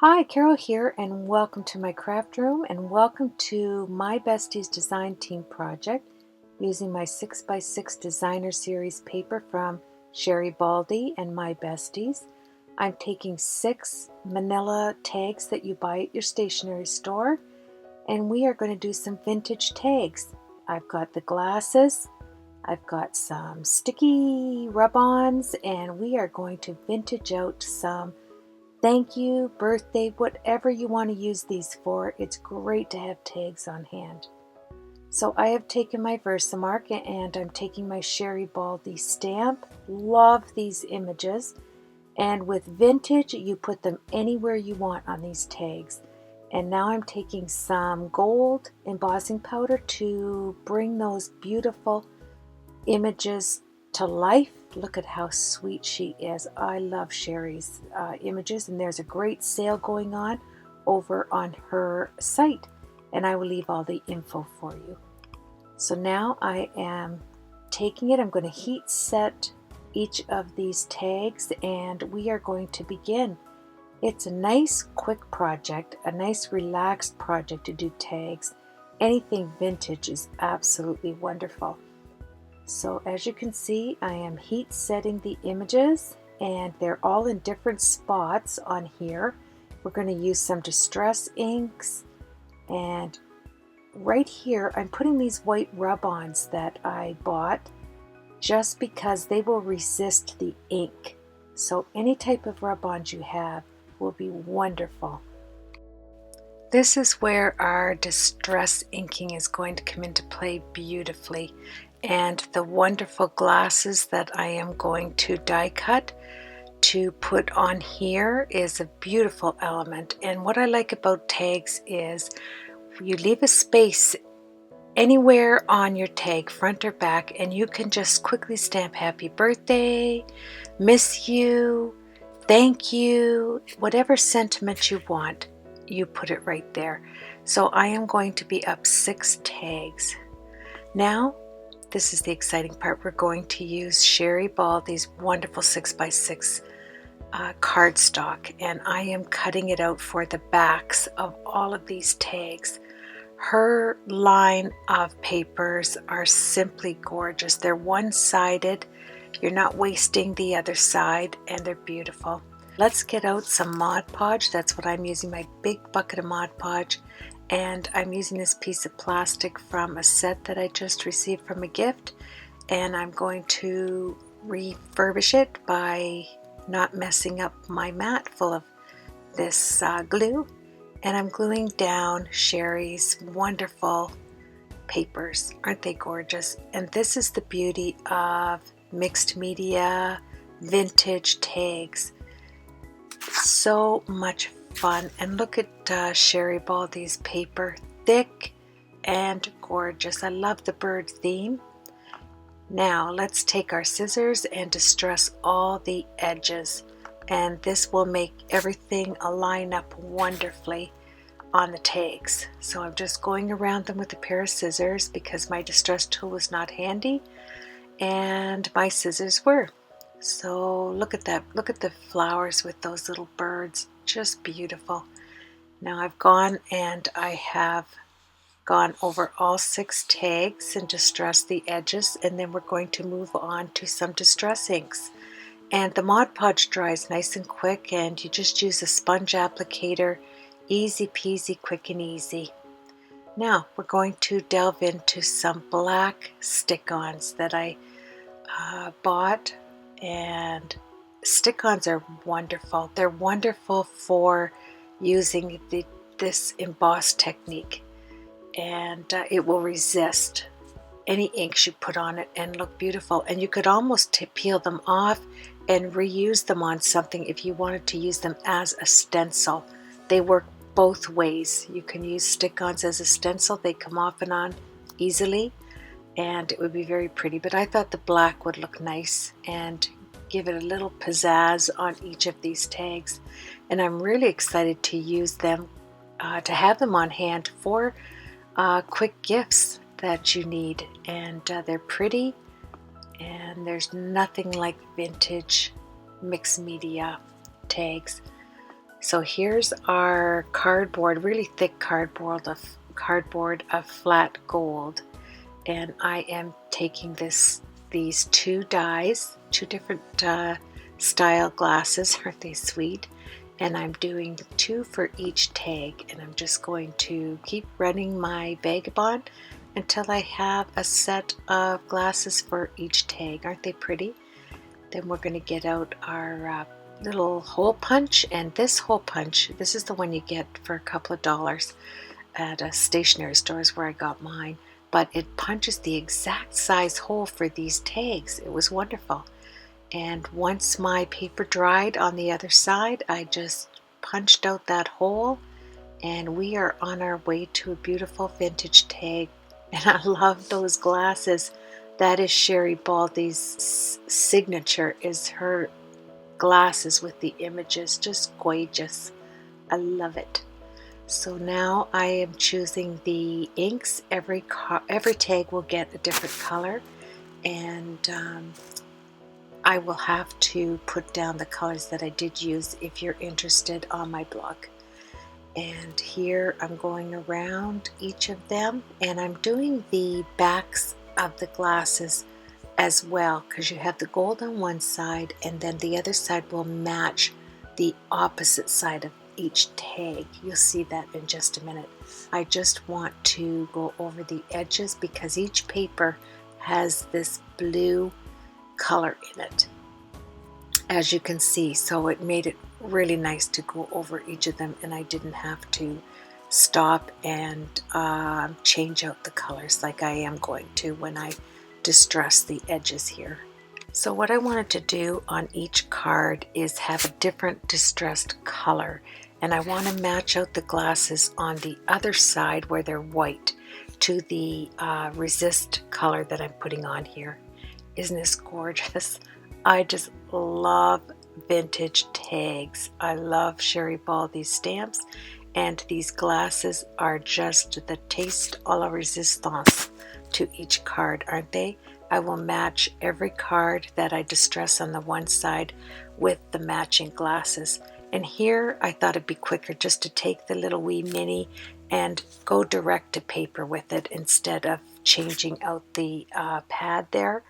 Hi, Carol here, and welcome to my craft room, and welcome to my Besties Design Team project using my 6x6 designer series paper from Sherry Baldy and my Besties. I'm taking 6 manila tags that you buy at your stationery store, and we are going to do some vintage tags. I've got the glasses, I've got some sticky rub-ons, and we are going to vintage out some thank you, birthday, whatever you want to use these for. It's great to have tags on hand. So I have taken my Versamark and I'm taking my Sherry Baldy stamp. Love these images. And with vintage, you put them anywhere you want on these tags. And now I'm taking some gold embossing powder to bring those beautiful images to life. Look at how sweet she is. I love Sherry's images, and there's a great sale going on over on her site, and I will leave all the info for you. So now I am taking it. I'm going to heat set each of these tags, and we are going to begin. It's a nice quick project, a nice relaxed project to do tags. Anything vintage is absolutely wonderful. So as you can see, I am heat setting the images, and they're all in different spots on here. We're going to use some distress inks, and right here I'm putting these white rub-ons that I bought just because they will resist the ink. So any type of rub-ons you have will be wonderful. This is where our distress inking is going to come into play beautifully. And the wonderful glasses that I am going to die cut to put on here is a beautiful element. And what I like about tags is you leave a space anywhere on your tag, front or back, and you can just quickly stamp happy birthday, miss you, thank you, whatever sentiment you want, you put it right there. So I am going to be up 6 tags. Now, this is the exciting part. We're going to use Sherry Baldy's wonderful 6x6 cardstock, and I am cutting it out for the backs of all of these tags. Her line of papers are simply gorgeous. They're one-sided. You're not wasting the other side, and they're beautiful. Let's get out some Mod Podge. That's what I'm using, my big bucket of Mod Podge. And I'm using this piece of plastic from a set that I just received from a gift, and I'm going to refurbish it by not messing up my mat full of this glue, and I'm gluing down Sherry's wonderful papers. Aren't they gorgeous? And this is the beauty of mixed media vintage tags. So much fun. And look at Sherry Baldy's paper, thick and gorgeous. I love the bird theme. Now let's take our scissors and distress all the edges, and this will make everything line up wonderfully on the tags. So I'm just going around them with a pair of scissors because my distress tool was not handy and my scissors were. So look at that. Look at the flowers with those little birds. Just beautiful. Now I've gone and I have gone over all 6 tags and distressed the edges, and then we're going to move on to some distress inks. And the Mod Podge dries nice and quick, and you just use a sponge applicator. Easy peasy, quick and easy. Now we're going to delve into some black stick-ons that I bought, and stick-ons are wonderful. They're wonderful for using this emboss technique, and it will resist any inks you put on it and look beautiful. And you could almost peel them off and reuse them on something if you wanted to use them as a stencil. They work both ways. You can use stick-ons as a stencil. They come off and on easily, and it would be very pretty. But I thought the black would look nice and give it a little pizzazz on each of these tags. And I'm really excited to use them, to have them on hand for quick gifts that you need. And they're pretty, and there's nothing like vintage mixed media tags. So here's our cardboard, really thick cardboard of flat gold, and I am taking these two dies, two different style glasses. Aren't they sweet? And I'm doing 2 for each tag, and I'm just going to keep running my vagabond until I have a set of glasses for each tag. Aren't they pretty? Then we're going to get out our little hole punch, and this hole punch, this is the one you get for a couple of dollars at a stationery stores where I got mine, but it punches the exact size hole for these tags. It was wonderful. And once my paper dried on the other side, I just punched out that hole, and we are on our way to a beautiful vintage tag. And I love those glasses. That is Sherry Baldy's signature, is her glasses with the images, just gorgeous. I love it. So now I am choosing the inks. Every tag will get a different color, and I will have to put down the colors that I did use if you're interested on my blog. And here I'm going around each of them, and I'm doing the backs of the glasses as well, because you have the gold on one side and then the other side will match the opposite side of each tag. You'll see that in just a minute. I just want to go over the edges because each paper has this blue color in it, as you can see, so it made it really nice to go over each of them, and I didn't have to stop and change out the colors like I am going to when I distress the edges here. So what I wanted to do on each card is have a different distressed color, and I want to match out the glasses on the other side where they're white to the resist color that I'm putting on here. Isn't this gorgeous? I just love vintage tags. I love Sherry Baldy's stamps, and these glasses are just the taste a la resistance to each card, aren't they? I will match every card that I distress on the one side with the matching glasses. And here I thought it'd be quicker just to take the little wee mini and go direct to paper with it instead of changing out the pad there,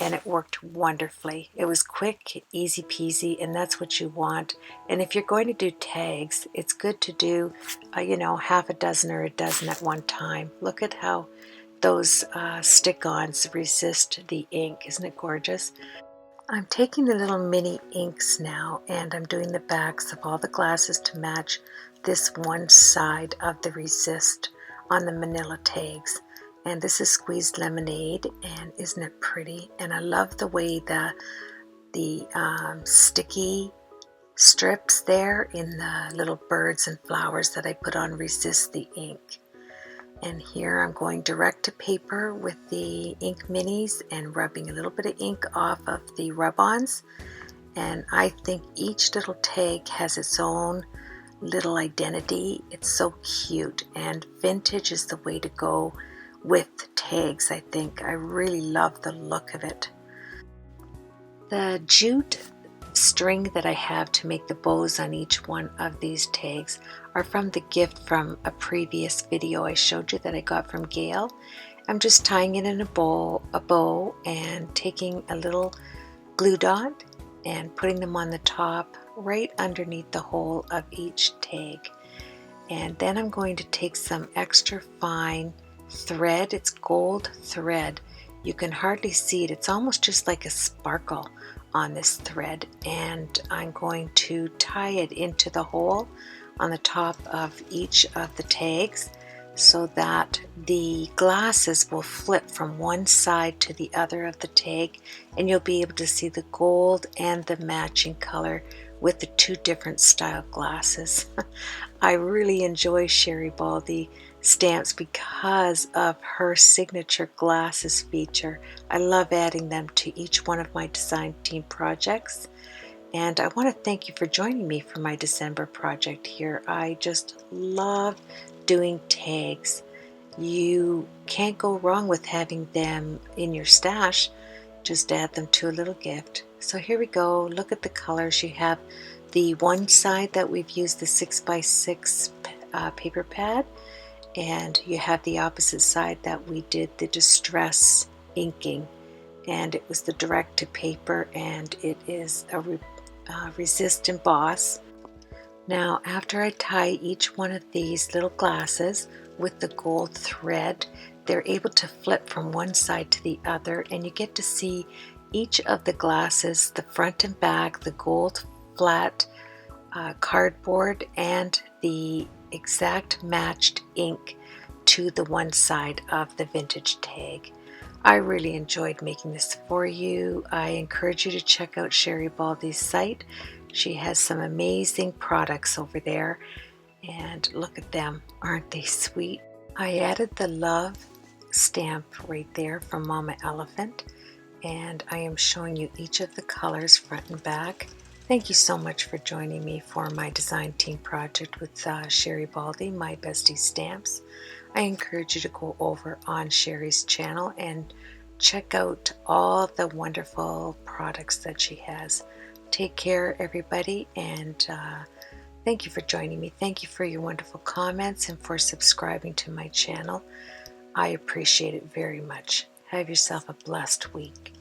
and it worked wonderfully. It was quick, easy peasy, and that's what you want. And if you're going to do tags, it's good to do half a dozen or a dozen at one time. Look at how those stick-ons resist the ink. Isn't it gorgeous? I'm taking the little mini inks now, and I'm doing the backs of all the glasses to match this one side of the resist on the manila tags. And this is squeezed lemonade, and isn't it pretty? And I love the way the sticky strips there in the little birds and flowers that I put on resist the ink. And here I'm going direct to paper with the ink minis and rubbing a little bit of ink off of the rub-ons. And I think each little tag has its own little identity. It's so cute, and vintage is the way to go with tags, I think. I really love the look of it. The jute string that I have to make the bows on each one of these tags are from the gift from a previous video I showed you that I got from Gail. I'm just tying it in a bow and taking a little glue dot and putting them on the top right underneath the hole of each tag. And then I'm going to take some extra fine thread. It's gold thread. You can hardly see it. It's almost just like a sparkle on this thread, and I'm going to tie it into the hole on the top of each of the tags so that the glasses will flip from one side to the other of the tag, and you'll be able to see the gold and the matching color with the two different style glasses. I really enjoy Sherry Baldy stamps because of her signature glasses feature. I love adding them to each one of my design team projects, and I want to thank you for joining me for my December project here. I just love doing tags. You can't go wrong with having them in your stash. Just add them to a little gift. So here we go. Look at the colors. You have the one side that we've used the 6x6 paper pad, and you have the opposite side that we did the distress inking, and it was the direct to paper, and it is a resist emboss. Now after I tie each one of these little glasses with the gold thread, they're able to flip from one side to the other, and you get to see each of the glasses, the front and back, the gold flat cardboard, and the exact matched ink to the one side of the vintage tag. I really enjoyed making this for you. I encourage you to check out Sherry Baldy's site. She has some amazing products over there, and look at them, aren't they sweet? I added the love stamp right there from Mama Elephant, and I am showing you each of the colors front and back. Thank you so much for joining me for my design team project with Sherry Baldy, My Bestie Stamps. I encourage you to go over on Sherry's channel and check out all the wonderful products that she has. Take care, everybody, and thank you for joining me. Thank you for your wonderful comments and for subscribing to my channel. I appreciate it very much. Have yourself a blessed week.